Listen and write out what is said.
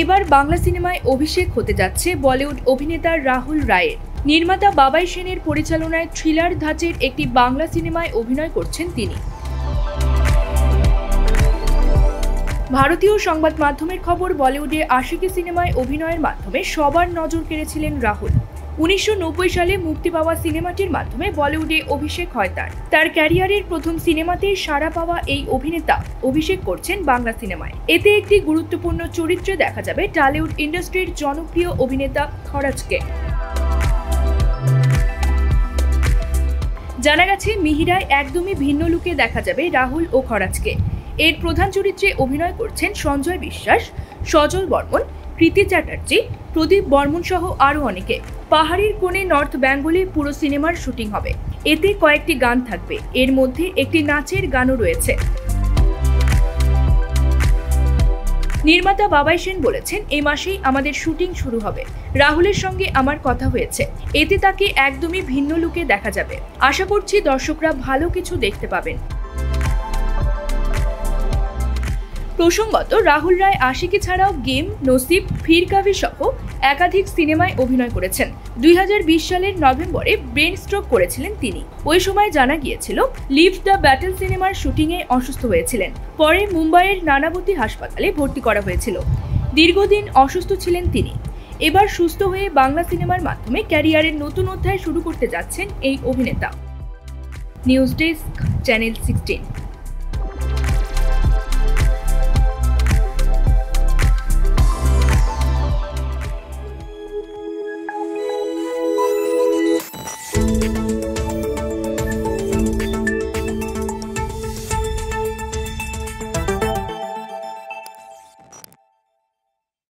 এবার বাংলা সিনেমায় অভিষেক হতে যাচ্ছে বলিউড অভিনেতা রাহুল রায়ের। নির্মাতা বাবাই সেনের পরিচালনায় থ্রিলার ধাঁচের একটি বাংলা সিনেমায় অভিনয় করছেন তিনি। ভারতীয় সংবাদ মাধ্যমের খবর, বলিউডে আশিকি সিনেমায় অভিনয়ের মাধ্যমে সবার নজর কেড়েছিলেন রাহুল। 1990 সালে মুক্তি পাওয়া সিনেমাটির মাধ্যমে বলিউডে অভিষেক হয় তার ক্যারিয়ারের প্রথম সিনেমাতেই সাড়া পাওয়া এই অভিনেতা অভিষেক করছেন বাংলা সিনেমায়। এতে একটি গুরুত্বপূর্ণ চরিত্রে দেখা যাবে টলিউড ইন্ডাস্ট্রির জনপ্রিয় অভিনেতা খরাজকে। জানা গেছে, মিহিরায় একদমই ভিন্ন লুকে দেখা যাবে রাহুল ও খরাজকে। এর প্রধান চরিত্রে অভিনয় করছেন সঞ্জয় বিশ্বাস, সজল বর্মন, কৃতি চ্যাটার্জি, প্রদীপ বর্মন সহ আরও অনেকে। পাহাড়ের কোণে নর্থ বেঙ্গলে পুরো সিনেমার শুটিং হবে। এতে কয়েকটি গান থাকবে, এর মধ্যে একটি নাচের গানও রয়েছে। নির্মাতা বাবাই সেন বলেছেন, এই মাসেই আমাদের শুটিং শুরু হবে। রাহুলের সঙ্গে আমার কথা হয়েছে, এতে তাকে একদমই ভিন্ন লুকে দেখা যাবে। আশা করছি দর্শকরা ভালো কিছু দেখতে পাবেন। প্রসঙ্গত, রাহুল রায় আশিকি ছাড়াও গেম, নসিব, ফির কাভি সহ একাধিক সিনেমায় অভিনয় করেছেন। 2020 সালের নভেম্বরে ব্রেন স্ট্রোক করেছিলেন তিনি। ওই সময় জানা গিয়েছিল লিভ দ্য ব্যাটল সিনেমার শুটিংয়ে অসুস্থ হয়েছিলেন। পরে মুম্বাইয়ের নানাবতী হাসপাতালে ভর্তি করা হয়েছিল। দীর্ঘদিন অসুস্থ ছিলেন তিনি। এবার সুস্থ হয়ে বাংলা সিনেমার মাধ্যমে ক্যারিয়ারের নতুন অধ্যায় শুরু করতে যাচ্ছেন এই অভিনেতা। News desk, channel 16।